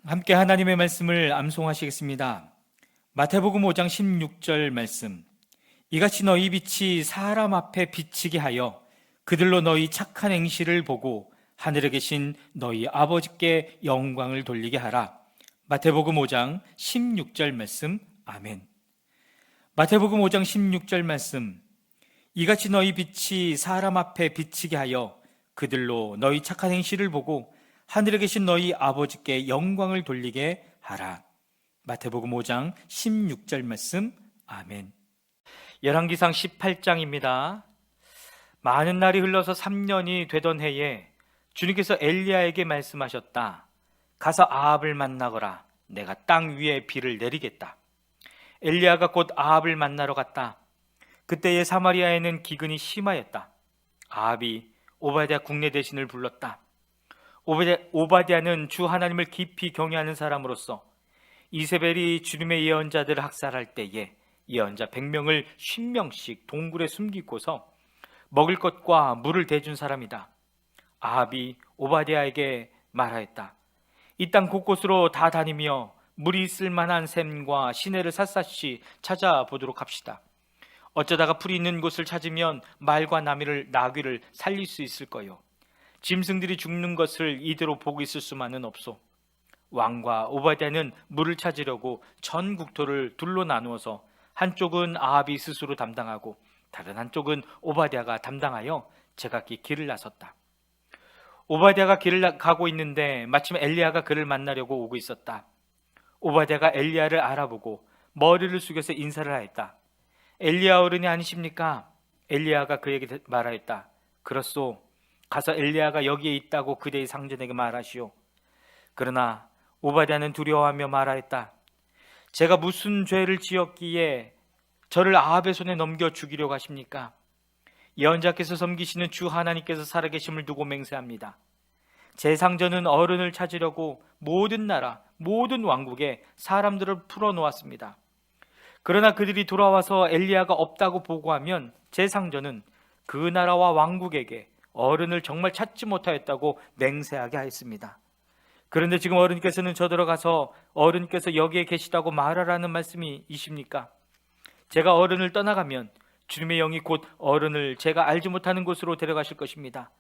함께 하나님의 말씀을 암송하시겠습니다. 마태복음 5장 16절 말씀. 이같이 너희 빛이 사람 앞에 비치게 하여 그들로 너희 착한 행실을 보고 하늘에 계신 너희 아버지께 영광을 돌리게 하라. 마태복음 5장 16절 말씀. 아멘. 마태복음 5장 16절 말씀. 이같이 너희 빛이 사람 앞에 비치게 하여 그들로 너희 착한 행실을 보고 하늘에 계신 너희 아버지께 영광을 돌리게 하라. 마태복음 5장 16절 말씀. 아멘. 열왕기상 18장입니다. 많은 날이 흘러서 3년이 되던 해에 주님께서 엘리야에게 말씀하셨다. 가서 아합을 만나거라. 내가 땅 위에 비를 내리겠다. 엘리야가 곧 아합을 만나러 갔다. 그때의 사마리아에는 기근이 심하였다. 아합이 오바댜 국내 대신을 불렀다. 오바댜는 주 하나님을 깊이 경외하는 사람으로서 이세벨이 주님의 예언자들을 학살할 때에 예언자 100명을 50명씩 동굴에 숨기고서 먹을 것과 물을 대준 사람이다. 아합이 오바댜에게 말하였다. 이 땅 곳곳으로 다 다니며 물이 있을 만한 샘과 시내를 샅샅이 찾아보도록 합시다. 어쩌다가 풀이 있는 곳을 찾으면 말과 나귀를 살릴 수 있을 거요. 짐승들이 죽는 것을 이대로 보고 있을 수만은 없소. 왕과 오바댜는 물을 찾으려고 전 국토를 둘로 나누어서 한쪽은 아합이 스스로 담당하고 다른 한쪽은 오바댜가 담당하여 제각기 길을 나섰다. 오바댜가 길을 가고 있는데 마침 엘리야가 그를 만나려고 오고 있었다. 오바댜가 엘리야를 알아보고 머리를 숙여서 인사를 하였다. 엘리야 어른이 아니십니까? 엘리야가 그에게 말하였다. 그렇소. 가서 엘리야가 여기에 있다고 그대의 상전에게 말하시오. 그러나 오바댜는 두려워하며 말하였다. 제가 무슨 죄를 지었기에 저를 아합의 손에 넘겨 죽이려고 하십니까? 예언자께서 섬기시는 주 하나님께서 살아계심을 두고 맹세합니다. 제 상전은 어른을 찾으려고 모든 나라, 모든 왕국에 사람들을 풀어놓았습니다. 그러나 그들이 돌아와서 엘리야가 없다고 보고하면 제 상전은 그 나라와 왕국에게 어른을 정말 찾지 못하였다고 맹세하게 하였습니다. 그런데 지금 어른께서는 저들어가서 어른께서 여기에 계시다고 말하라는 말씀이십니까? 제가 어른을 떠나가면 주님의 영이 곧 어른을 제가 알지 못하는 곳으로 데려가실 것입니다.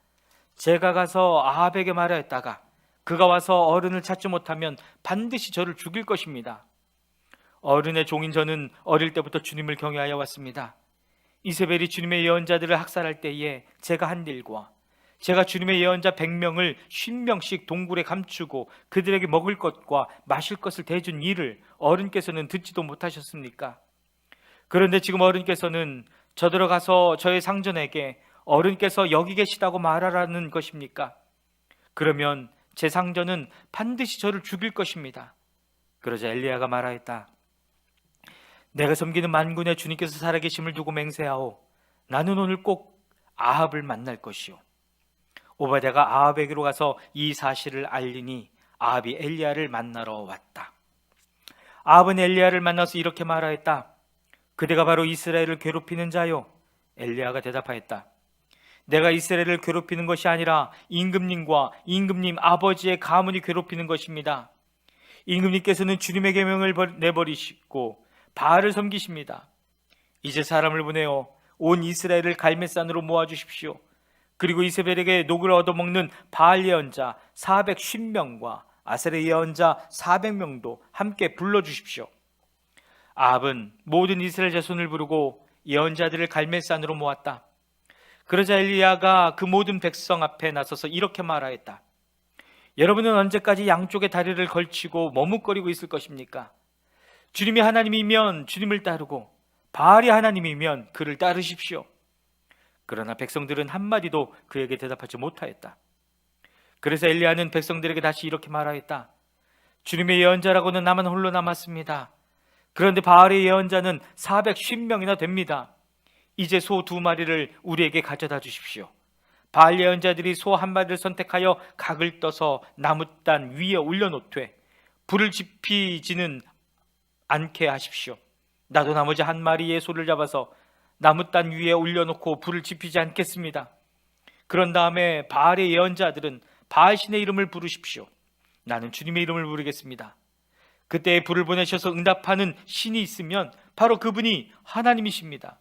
제가 가서 아합에게 말하였다가 그가 와서 어른을 찾지 못하면 반드시 저를 죽일 것입니다. 어른의 종인 저는 어릴 때부터 주님을 경외하여 왔습니다. 이세벨이 주님의 예언자들을 학살할 때에 제가 한 일과 제가 주님의 예언자 100명을 50명씩 동굴에 감추고 그들에게 먹을 것과 마실 것을 대준 일을 어른께서는 듣지도 못하셨습니까? 그런데 지금 어른께서는 저들어가서 저의 상전에게 어른께서 여기 계시다고 말하라는 것입니까? 그러면 제 상전은 반드시 저를 죽일 것입니다. 그러자 엘리야가 말하였다. 내가 섬기는 만군의 주님께서 살아계심을 두고 맹세하오. 나는 오늘 꼭 아합을 만날 것이오. 오바댜가 아합에게로 가서 이 사실을 알리니 아합이 엘리야를 만나러 왔다. 아합은 엘리야를 만나서 이렇게 말하였다. 그대가 바로 이스라엘을 괴롭히는 자요. 엘리야가 대답하였다. 내가 이스라엘을 괴롭히는 것이 아니라 임금님과 임금님 아버지의 가문이 괴롭히는 것입니다. 임금님께서는 주님의 계명을 내버리시고 바알을 섬기십니다. 이제 사람을 보내어 온 이스라엘을 갈멜산으로 모아주십시오. 그리고 이세벨에게 녹을 얻어먹는 바알 예언자 450명과 아세레 예언자 400명도 함께 불러주십시오. 아합은 모든 이스라엘 자손을 부르고 예언자들을 갈멜산으로 모았다. 그러자 엘리야가 그 모든 백성 앞에 나서서 이렇게 말하였다. 여러분은 언제까지 양쪽에 다리를 걸치고 머뭇거리고 있을 것입니까? 주님이 하나님이면 주님을 따르고 바알이 하나님이면 그를 따르십시오. 그러나 백성들은 한마디도 그에게 대답하지 못하였다. 그래서 엘리야는 백성들에게 다시 이렇게 말하였다. 주님의 예언자라고는 나만 홀로 남았습니다. 그런데 바알의 예언자는 450명이나 됩니다. 이제 소 2마리를 우리에게 가져다 주십시오. 바알 예언자들이 소 1마리를 선택하여 각을 떠서 나무단 위에 올려놓되 불을 지피지는 않게 하십시오. 나도 나머지 1마리의 소를 잡아서 나무단 위에 올려놓고 불을 지피지 않겠습니다. 그런 다음에 바알의 예언자들은 바알 신의 이름을 부르십시오. 나는 주님의 이름을 부르겠습니다. 그때에 불을 보내셔서 응답하는 신이 있으면 바로 그분이 하나님이십니다.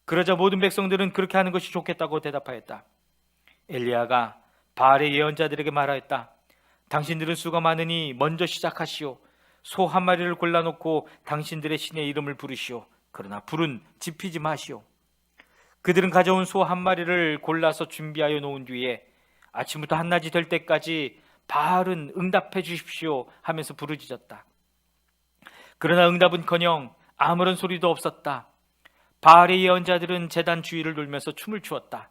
그러자 모든 백성들은 그렇게 하는 것이 좋겠다고 대답하였다. 엘리야가 바알의 예언자들에게 말하였다. 당신들은 수가 많으니 먼저 시작하시오. 소 한 마리를 골라놓고 당신들의 신의 이름을 부르시오. 그러나 불은 지피지 마시오. 그들은 가져온 소 한 마리를 골라서 준비하여 놓은 뒤에 아침부터 한낮이 될 때까지 바알은 응답해 주십시오 하면서 부르짖었다. 그러나 응답은커녕 아무런 소리도 없었다. 바알의 예언자들은 제단 주위를 돌면서 춤을 추었다.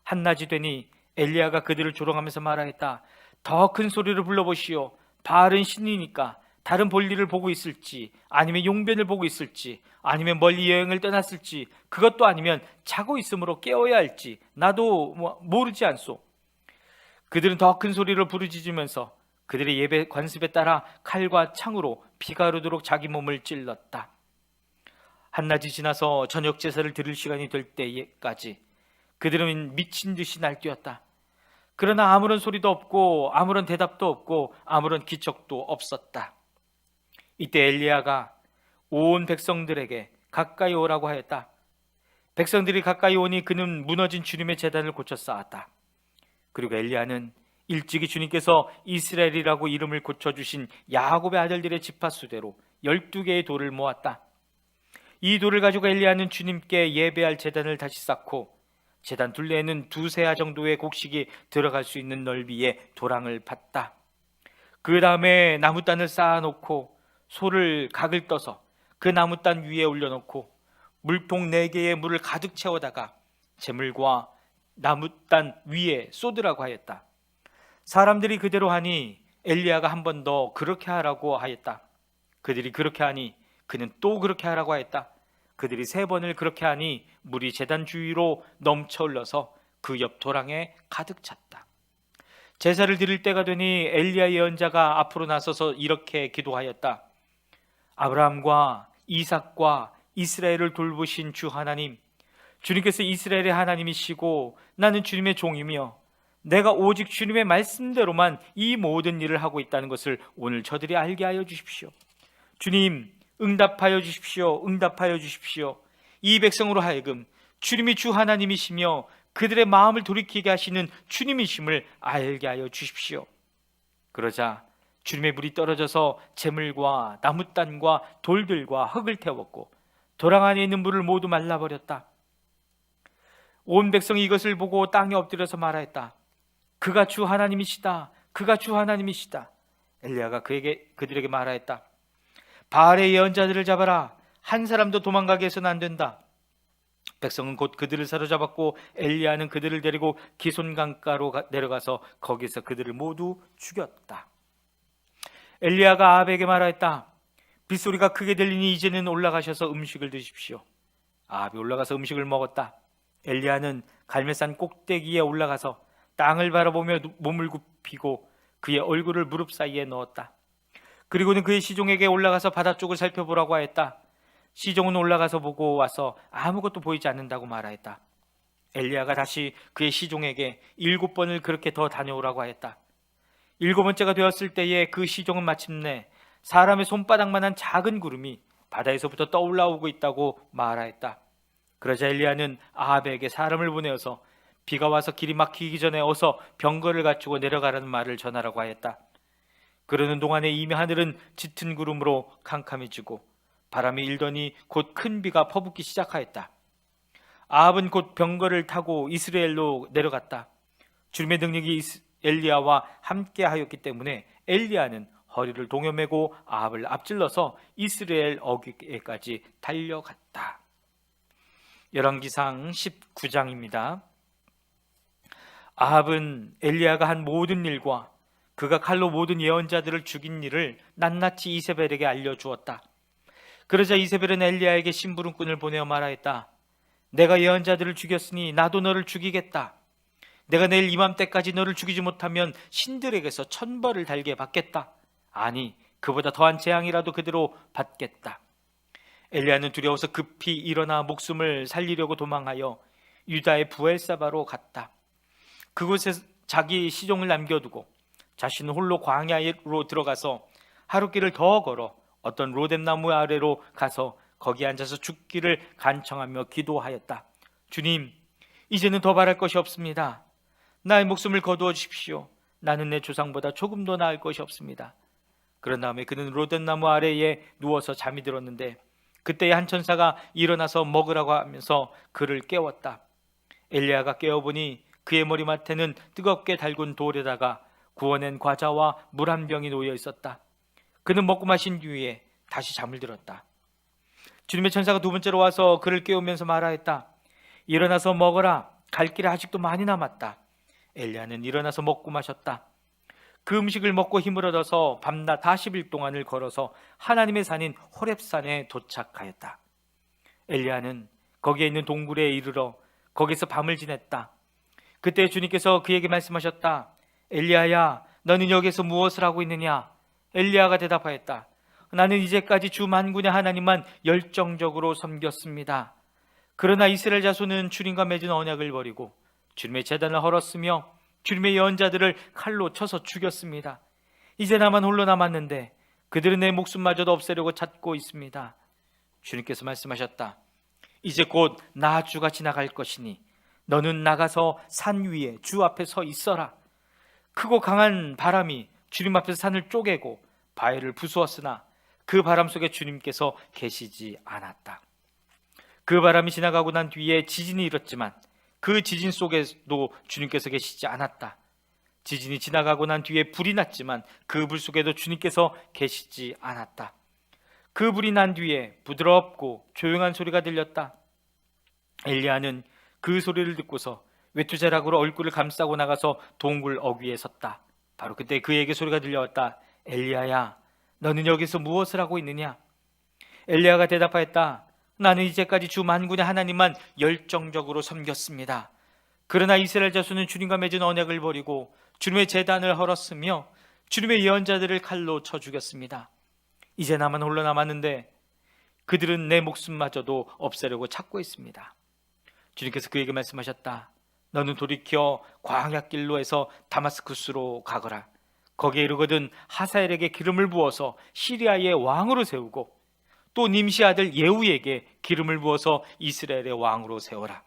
한낮이 되니 엘리야가 그들을 조롱하면서 말하였다. 더 큰 소리를 불러보시오. 바알은 신이니까 다른 볼일을 보고 있을지, 아니면 용변을 보고 있을지, 아니면 멀리 여행을 떠났을지, 그것도 아니면 자고 있으므로 깨어야 할지 나도 모르지 않소. 그들은 더 큰 소리를 부르짖으면서 그들의 예배 관습에 따라 칼과 창으로 피가 흐르도록 자기 몸을 찔렀다. 한낮이 지나서 저녁 제사를 드릴 시간이 될 때까지 그들은 미친 듯이 날뛰었다. 그러나 아무런 소리도 없고 아무런 대답도 없고 아무런 기척도 없었다. 이때 엘리야가 온 백성들에게 가까이 오라고 하였다. 백성들이 가까이 오니 그는 무너진 주님의 제단을 고쳐 쌓았다. 그리고 엘리야는 일찍이 주님께서 이스라엘이라고 이름을 고쳐주신 야곱의 아들들의 지파수대로 12개의 돌을 모았다. 이 돌을 가지고 엘리야는 주님께 예배할 제단을 다시 쌓고 제단 둘레에는 2세아 정도의 곡식이 들어갈 수 있는 넓이의 도랑을 팠다. 그 다음에 나무단을 쌓아놓고 소를 각을 떠서 그 나무단 위에 올려놓고 물통 4개의 물을 가득 채워다가 재물과 나무단 위에 쏟으라고 하였다. 사람들이 그대로 하니 엘리야가 한 번 더 그렇게 하라고 하였다. 그들이 그렇게 하니 그는 또 그렇게 하라고 하였다. 그들이 3번을 그렇게 하니 물이 제단 주위로 넘쳐 흘러서 그 옆 도랑에 가득 찼다. 제사를 드릴 때가 되니 엘리야 예언자가 앞으로 나서서 이렇게 기도하였다. 아브라함과 이삭과 이스라엘을 돌보신 주 하나님, 주님께서 이스라엘의 하나님이시고 나는 주님의 종이며 내가 오직 주님의 말씀대로만 이 모든 일을 하고 있다는 것을 오늘 저들이 알게 하여 주십시오. 주님, 응답하여 주십시오. 응답하여 주십시오. 이 백성으로 하여금 주님이 주 하나님이시며 그들의 마음을 돌이키게 하시는 주님이심을 알게 하여 주십시오. 그러자 주님의 불이 떨어져서 재물과 나무단과 돌들과 흙을 태웠고 도랑 안에 있는 물을 모두 말라버렸다. 온 백성이 이것을 보고 땅에 엎드려서 말하였다. 그가 주 하나님이시다. 그가 주 하나님이시다. 엘리야가 그들에게 말하였다. 바알의 예언자들을 잡아라. 한 사람도 도망가게 해서는 안 된다. 백성은 곧 그들을 사로잡았고 엘리야는 그들을 데리고 기손 강가로 내려가서 거기서 그들을 모두 죽였다. 엘리야가 아합에게 말하였다. 빗소리가 크게 들리니 이제는 올라가셔서 음식을 드십시오. 아합이 올라가서 음식을 먹었다. 엘리야는 갈멜산 꼭대기에 올라가서 땅을 바라보며 몸을 굽히고 그의 얼굴을 무릎 사이에 넣었다. 그리고는 그의 시종에게 올라가서 바다 쪽을 살펴보라고 하였다. 시종은 올라가서 보고 와서 아무것도 보이지 않는다고 말하였다. 엘리야가 다시 그의 시종에게 7번을 그렇게 더 다녀오라고 하였다. 7번째가 되었을 때에 그 시종은 마침내 사람의 손바닥만한 작은 구름이 바다에서부터 떠올라오고 있다고 말하였다. 그러자 엘리야는 아합에게 사람을 보내어서 비가 와서 길이 막히기 전에 어서 병거를 갖추고 내려가라는 말을 전하라고 하였다. 그러는 동안에 이미 하늘은 짙은 구름으로 캄캄해지고 바람이 일더니 곧 큰 비가 퍼붓기 시작하였다. 아합은 곧 병거를 타고 이스라엘로 내려갔다. 주님의 능력이 엘리야와 함께 하였기 때문에 엘리야는 허리를 동여매고 아합을 앞질러서 이스라엘 어귀에까지 달려갔다. 열왕기상 19장입니다. 아합은 엘리야가 한 모든 일과 그가 칼로 모든 예언자들을 죽인 일을 낱낱이 이세벨에게 알려주었다. 그러자 이세벨은 엘리야에게 심부름꾼을 보내어 말하였다. 내가 예언자들을 죽였으니 나도 너를 죽이겠다. 내가 내일 이맘때까지 너를 죽이지 못하면 신들에게서 천벌을 달게 받겠다. 아니, 그보다 더한 재앙이라도 그대로 받겠다. 엘리야는 두려워서 급히 일어나 목숨을 살리려고 도망하여 유다의 부엘사바로 갔다. 그곳에 자기 시종을 남겨두고 자신은 홀로 광야로 들어가서 하루길을 더 걸어 어떤 로뎀나무 아래로 가서 거기 앉아서 죽기를 간청하며 기도하였다. 주님, 이제는 더 바랄 것이 없습니다. 나의 목숨을 거두어 주십시오. 나는 내 조상보다 조금 더 나을 것이 없습니다. 그런 다음에 그는 로뎀나무 아래에 누워서 잠이 들었는데 그때에 한 천사가 일어나서 먹으라고 하면서 그를 깨웠다. 엘리야가 깨어보니 그의 머리맡에는 뜨겁게 달군 돌에다가 구워낸 과자와 물 한 병이 놓여 있었다. 그는 먹고 마신 뒤에 다시 잠을 들었다. 주님의 천사가 두 번째로 와서 그를 깨우면서 말하였다. 일어나서 먹어라. 갈 길에 아직도 많이 남았다. 엘리야는 일어나서 먹고 마셨다. 그 음식을 먹고 힘을 얻어서 밤낮 40일 동안을 걸어서 하나님의 산인 호렙산에 도착하였다. 엘리야는 거기에 있는 동굴에 이르러 거기서 밤을 지냈다. 그때 주님께서 그에게 말씀하셨다. 엘리야야, 너는 여기서 무엇을 하고 있느냐? 엘리야가 대답하였다. 나는 이제까지 주 만군의 하나님만 열정적으로 섬겼습니다. 그러나 이스라엘 자손은 주님과 맺은 언약을 버리고 주님의 제단을 헐었으며 주님의 예언자들을 칼로 쳐서 죽였습니다. 이제 나만 홀로 남았는데 그들은 내 목숨마저도 없애려고 찾고 있습니다. 주님께서 말씀하셨다. 이제 곧 나 주가 지나갈 것이니 너는 나가서 산 위에 주 앞에 서 있어라. 크고 강한 바람이 주님 앞에서 산을 쪼개고 바위를 부수었으나 그 바람 속에 주님께서 계시지 않았다. 그 바람이 지나가고 난 뒤에 지진이 일었지만 그 지진 속에도 주님께서 계시지 않았다. 지진이 지나가고 난 뒤에 불이 났지만 그 불 속에도 주님께서 계시지 않았다. 그 불이 난 뒤에 부드럽고 조용한 소리가 들렸다. 엘리야는 그 소리를 듣고서 외투자락으로 얼굴을 감싸고 나가서 동굴 어귀에 섰다. 바로 그때 그에게 소리가 들려왔다. 엘리야야, 너는 여기서 무엇을 하고 있느냐? 엘리야가 대답하였다. 나는 이제까지 주 만군의 하나님만 열정적으로 섬겼습니다. 그러나 이스라엘 자손은 주님과 맺은 언약을 버리고 주님의 제단을 헐었으며 주님의 예언자들을 칼로 쳐 죽였습니다. 이제 나만 홀로 남았는데 그들은 내 목숨마저도 없애려고 찾고 있습니다. 주님께서 그에게 말씀하셨다. 너는 돌이켜 광야길로 해서 다마스쿠스로 가거라. 거기에 이르거든 하사엘에게 기름을 부어서 시리아의 왕으로 세우고 또 님시 아들 예후에게 기름을 부어서 이스라엘의 왕으로 세워라.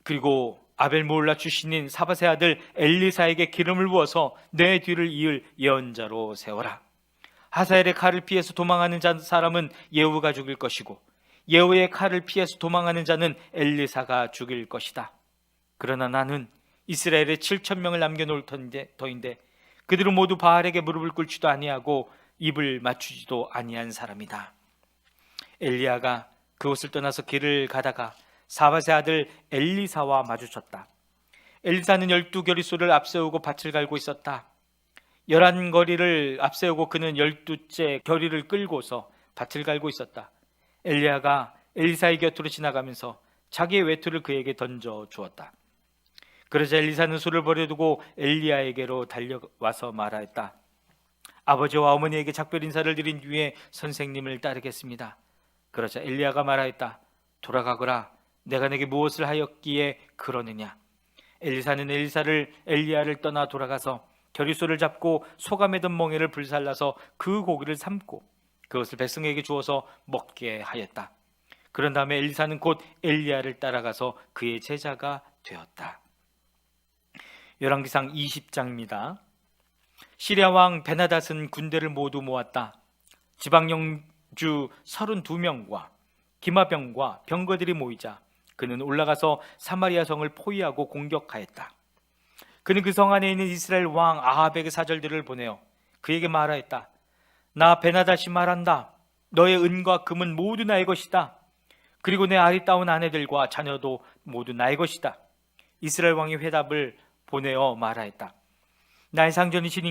그리고 아벨 모올라 출신인 사밧의 아들 엘리사에게 기름을 부어서 내 뒤를 이을 예언자로 세워라. 하사엘의 칼을 피해서 도망하는 사람은 예후가 죽일 것이고 예후의 칼을 피해서 도망하는 자는 엘리사가 죽일 것이다. 그러나 나는 이스라엘에 7,000명을 남겨놓을 터인데 그들은 모두 바알에게 무릎을 꿇지도 아니하고 입을 맞추지도 아니한 사람이다. 엘리야가 그곳을 떠나서 길을 가다가 사밧의 아들 엘리사와 마주쳤다. 엘리사는 12겨리소를 앞세우고 밭을 갈고 있었다. 11거리를 앞세우고 그는 12째 겨리를 끌고서 밭을 갈고 있었다. 엘리야가 엘리사의 곁으로 지나가면서 자기의 외투를 그에게 던져 주었다. 그러자 엘리사는 술을 버려두고 엘리야에게로 달려와서 말하였다. 아버지와 어머니에게 작별 인사를 드린 뒤에 선생님을 따르겠습니다. 그러자 엘리야가 말하였다. 돌아가거라. 내가 내게 무엇을 하였기에 그러느냐? 엘리사는 엘리야를 떠나 돌아가서 겨리소를 잡고 소가 매던 멍에를 불살라서 그 고기를 삶고 그것을 백성에게 주어서 먹게 하였다. 그런 다음에 엘리사는 곧 엘리야를 따라가서 그의 제자가 되었다. 열왕기상 20장입니다. 시리아 왕 베나닷은 군대를 모두 모았다. 지방령주 32명과 기마병과 병거들이 모이자 그는 올라가서 사마리아 성을 포위하고 공격하였다. 그는 그 성 안에 있는 이스라엘 왕 아합에게 사절들을 보내어 그에게 말하였다. 나 베나닷이 말한다. 너의 은과 금은 모두 나의 것이다. 그리고 내 아리따운 아내들과 자녀도 모두 나의 것이다. 이스라엘 왕이 회답을 보내어 말하였다. 나의 상전이신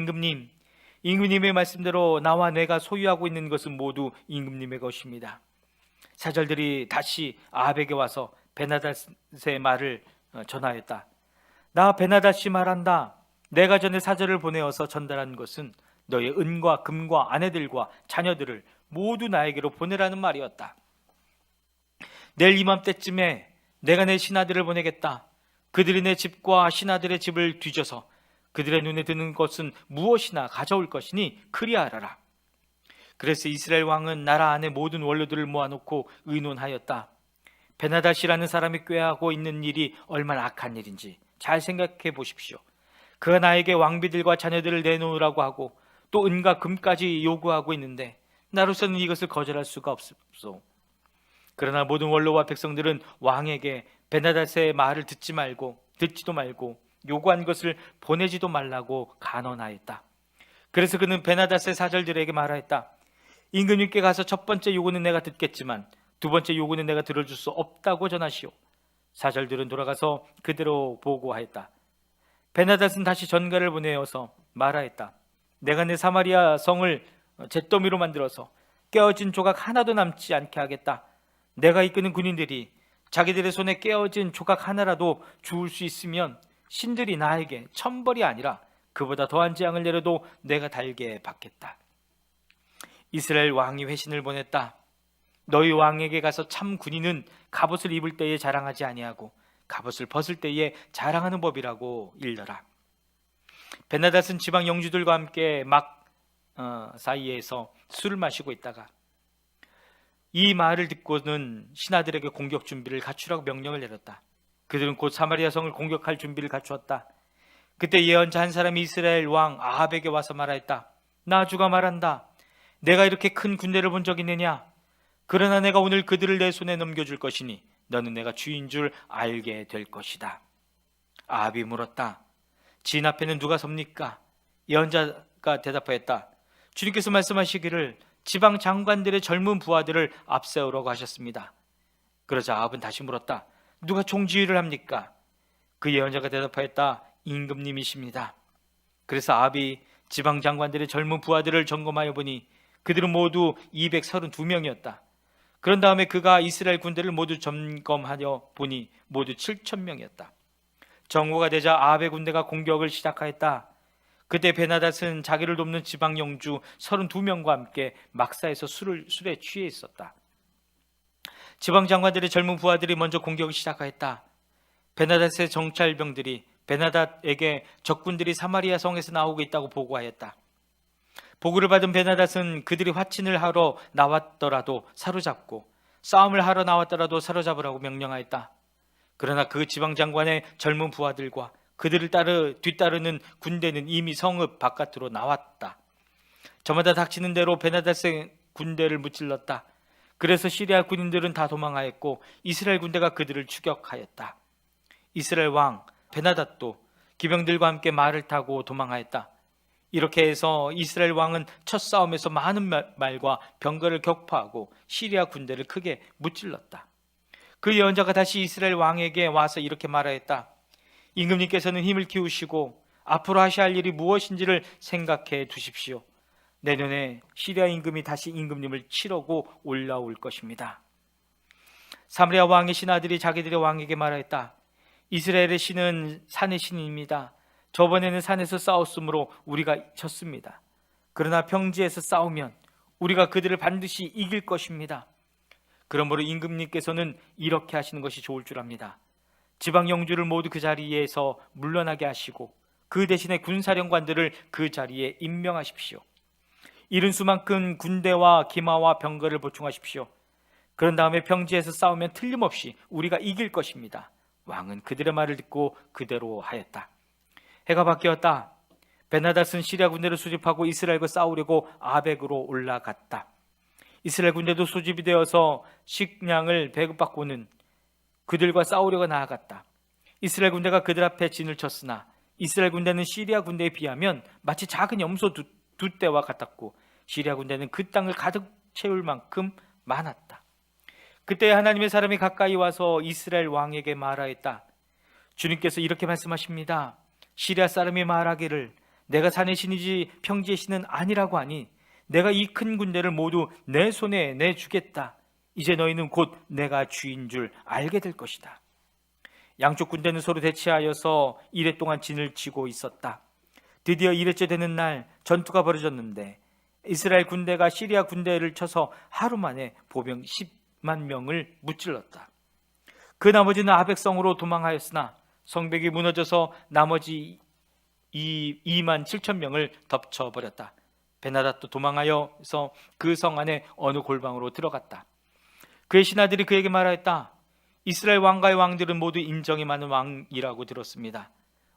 임금님의 말씀대로 나와 내가 소유하고 있는 것은 모두 임금님의 것입니다. 사절들이 다시 아합에게 와서 베나닷의 말을 전하였다. 나 베나닷이 말한다. 내가 전에 사절을 보내어서 전달한 것은 너의 은과 금과 아내들과 자녀들을 모두 나에게로 보내라는 말이었다. 내일 이맘때쯤에 내가 내 신하들을 보내겠다. 그들이 내 집과 신하들의 집을 뒤져서 그들의 눈에 드는 것은 무엇이나 가져올 것이니 그리하라. 그래서 이스라엘 왕은 나라 안의 모든 원로들을 모아놓고 의논하였다. 베나닷이라는 사람이 꾀하고 있는 일이 얼마나 악한 일인지 잘 생각해 보십시오. 그가 나에게 왕비들과 자녀들을 내놓으라고 하고 또 은과 금까지 요구하고 있는데 나로서는 이것을 거절할 수가 없소. 그러나 모든 원로와 백성들은 왕에게 베나닷의 말을 듣지도 말고 요구한 것을 보내지도 말라고 간언하였다. 그래서 그는 베나닷의 사절들에게 말하였다. 임금님께 가서 첫 번째 요구는 내가 듣겠지만 두 번째 요구는 내가 들어줄 수 없다고 전하시오. 사절들은 돌아가서 그대로 보고하였다. 베나닷은 다시 전가를 보내어서 말하였다. 내가 내 사마리아 성을 잿더미로 만들어서 깨어진 조각 하나도 남지 않게 하겠다. 내가 이끄는 군인들이 자기들의 손에 깨어진 조각 하나라도 주울 수 있으면 신들이 나에게 천벌이 아니라 그보다 더한 재앙을 내려도 내가 달게 받겠다. 이스라엘 왕이 회신을 보냈다. 너희 왕에게 가서 참 군인은 갑옷을 입을 때에 자랑하지 아니하고 갑옷을 벗을 때에 자랑하는 법이라고 일러라. 베나닷은 지방 영주들과 함께 막 사이에서 술을 마시고 있다가 이 말을 듣고는 신하들에게 공격 준비를 갖추라고 명령을 내렸다. 그들은 곧 사마리아 성을 공격할 준비를 갖추었다. 그때 예언자 한 사람이 이스라엘 왕 아합에게 와서 말하였다. 나 주가 말한다. 내가 이렇게 큰 군대를 본 적 있느냐? 그러나 내가 오늘 그들을 내 손에 넘겨줄 것이니 너는 내가 주인 줄 알게 될 것이다. 아합이 물었다. 진 앞에는 누가 섭니까? 예언자가 대답하였다. 주님께서 말씀하시기를 지방 장관들의 젊은 부하들을 앞세우라고 하셨습니다. 그러자 아합은 다시 물었다. 누가 총지휘를 합니까? 그 예언자가 대답하였다. 임금님이십니다. 그래서 아합이 지방 장관들의 젊은 부하들을 점검하여 보니 그들은 모두 232명이었다. 그런 다음에 그가 이스라엘 군대를 모두 점검하여 보니 모두 7,000명이었다. 정오가 되자 아합의 군대가 공격을 시작하였다. 그때 베나닷은 자기를 돕는 지방 영주 32명과 함께 막사에서 술에 취해 있었다. 지방 장관들의 젊은 부하들이 먼저 공격을 시작하였다. 베나닷의 정찰병들이 베나닷에게 적군들이 사마리아 성에서 나오고 있다고 보고하였다. 보고를 받은 베나닷은 그들이 화친을 하러 나왔더라도 사로잡고 싸움을 하러 나왔더라도 사로잡으라고 명령하였다. 그러나 그 지방 장관의 젊은 부하들과 그들을 뒤따르는 군대는 이미 성읍 바깥으로 나왔다. 저마다 닥치는 대로 베나닷의 군대를 무찔렀다. 그래서 시리아 군인들은 다 도망하였고 이스라엘 군대가 그들을 추격하였다. 이스라엘 왕 베나닷도 기병들과 함께 말을 타고 도망하였다. 이렇게 해서 이스라엘 왕은 첫 싸움에서 많은 말과 병거를 격파하고 시리아 군대를 크게 무찔렀다. 그 예언자가 다시 이스라엘 왕에게 와서 이렇게 말하였다. 임금님께서는 힘을 키우시고 앞으로 하셔야 할 일이 무엇인지를 생각해 두십시오. 내년에 시리아 임금이 다시 임금님을 치르고 올라올 것입니다. 사마리아 왕의 신하들이 자기들의 왕에게 말하였다. 이스라엘의 신은 산의 신입니다. 저번에는 산에서 싸웠으므로 우리가 졌습니다. 그러나 평지에서 싸우면 우리가 그들을 반드시 이길 것입니다. 그러므로 임금님께서는 이렇게 하시는 것이 좋을 줄 압니다. 지방 영주를 모두 그 자리에서 물러나게 하시고 그 대신에 군사령관들을 그 자리에 임명하십시오. 이른 수만큼 군대와 기마와 병거를 보충하십시오. 그런 다음에 평지에서 싸우면 틀림없이 우리가 이길 것입니다. 왕은 그들의 말을 듣고 그대로 하였다. 해가 바뀌었다. 베나닷은 시리아 군대를 수집하고 이스라엘과 싸우려고 아벡으로 올라갔다. 이스라엘 군대도 소집이 되어서 식량을 배급받고는 그들과 싸우려고 나아갔다. 이스라엘 군대가 그들 앞에 진을 쳤으나 이스라엘 군대는 시리아 군대에 비하면 마치 작은 염소 두 떼와 같았고 시리아 군대는 그 땅을 가득 채울 만큼 많았다. 그때 하나님의 사람이 가까이 와서 이스라엘 왕에게 말하였다. 주님께서 이렇게 말씀하십니다. 시리아 사람이 말하기를 내가 산의 신이지 평지의 신은 아니라고 하니 내가 이 큰 군대를 모두 내 손에 내주겠다. 이제 너희는 곧 내가 주인 줄 알게 될 것이다. 양쪽 군대는 서로 대치하여서 이레 동안 진을 치고 있었다. 드디어 이레째 되는 날 전투가 벌어졌는데 이스라엘 군대가 시리아 군대를 쳐서 하루 만에 보병 10만 명을 무찔렀다. 그 나머지는 아벡성으로 도망하였으나 성벽이 무너져서 나머지 2만 7천 명을 덮쳐버렸다. 베나닷도 도망하여서 그 성 안에 어느 골방으로 들어갔다. 그의 신하들이 그에게 말하였다. 이스라엘 왕가의 왕들은 모두 인정이 많은 왕이라고 들었습니다.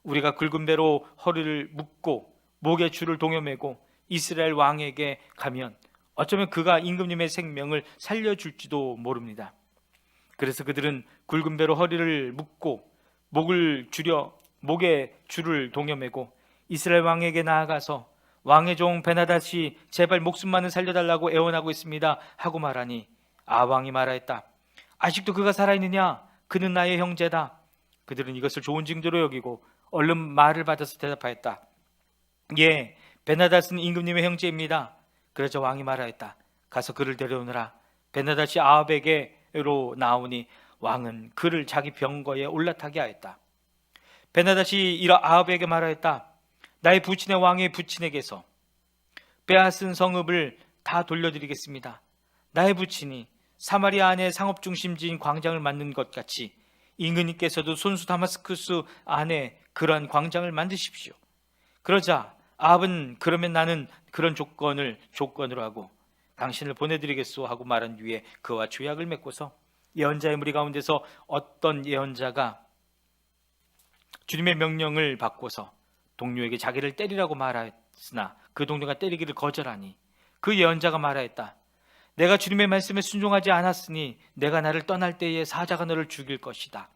우리가 굵은 배로 허리를 묶고 목에 줄을 동여매고 이스라엘 왕에게 가면 어쩌면 그가 임금님의 생명을 살려줄지도 모릅니다. 그래서 그들은 굵은 배로 허리를 묶고 목에 줄을 동여매고 이스라엘 왕에게 나아가서 왕의 종 베나닷이 제발 목숨만은 살려달라고 애원하고 있습니다 하고 말하니 아왕이 말하였다. 아직도 그가 살아있느냐? 그는 나의 형제다. 그들은 이것을 좋은 징조로 여기고 얼른 말을 받아서 대답하였다. 예, 베나닷은 임금님의 형제입니다. 그러자 왕이 말하였다. 가서 그를 데려오너라. 베나닷이 아합에게로 나오니 왕은 그를 자기 병거에 올라타게 하였다. 베나닷이 아합에게 말하였다. 나의 부친의 왕의 부친에게서 빼앗은 성읍을 다 돌려드리겠습니다. 나의 부친이 사마리아 안에 상업 중심지인 광장을 만든 것 같이 임금님께서도 손수 다마스쿠스 안에 그러한 광장을 만드십시오. 그러자 아합은 그러면 나는 그런 조건으로 하고 당신을 보내드리겠소 하고 말한 뒤에 그와 조약을 맺고서 예언자의 무리 가운데서 어떤 예언자가 주님의 명령을 받고서 동료에게 자기를 때리라고 말하였으나 그 동료가 때리기를 거절하니 그 예언자가 말하였다. 내가 주님의 말씀에 순종하지 않았으니 내가 나를 떠날 때에 사자가 너를 죽일 것이다.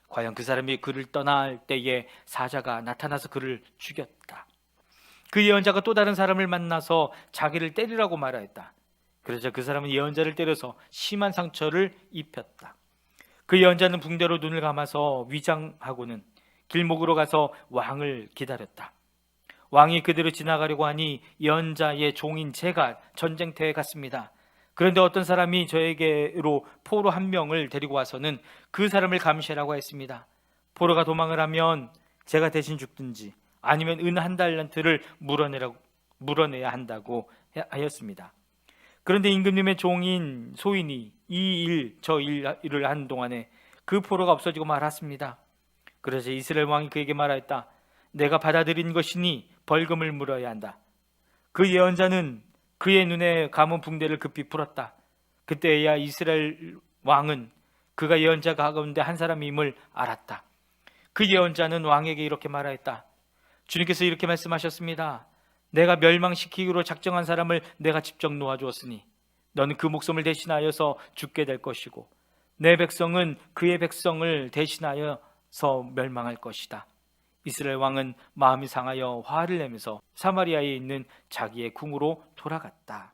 과연 그 사람이 그를 떠날 때에 사자가 나타나서 그를 죽였다. 그 예언자가 또 다른 사람을 만나서 자기를 때리라고 말하였다. 그러자 그 사람은 예언자를 때려서 심한 상처를 입혔다. 그 예언자는 붕대로 눈을 감아서 위장하고는 길목으로 가서 왕을 기다렸다. 왕이 그대로 지나가려고 하니 예언자의 종인 제가 전쟁터에 갔습니다. 그런데 어떤 사람이 저에게로 포로 한 명을 데리고 와서는 그 사람을 감시하라고 했습니다. 포로가 도망을 하면 제가 대신 죽든지 아니면 은 1달란트를 물어내야 한다고 하였습니다. 그런데 임금님의 종인 소인이 저 일을 하는 동안에 그 포로가 없어지고 말았습니다. 그래서 이스라엘 왕이 그에게 말하였다. 내가 받아들인 것이니 벌금을 물어야 한다. 그 예언자는 그의 눈에 감은 붕대를 급히 풀었다. 그때야 이스라엘 왕은 그가 예언자 가운데 한 사람임을 알았다. 그 예언자는 왕에게 이렇게 말하였다. 주님께서 이렇게 말씀하셨습니다. 내가 멸망시키기로 작정한 사람을 내가 직접 놓아주었으니 너는 그 목숨을 대신하여서 죽게 될 것이고 내 백성은 그의 백성을 대신하여서 멸망할 것이다. 이스라엘 왕은 마음이 상하여 화를 내면서 사마리아에 있는 자기의 궁으로 돌아갔다.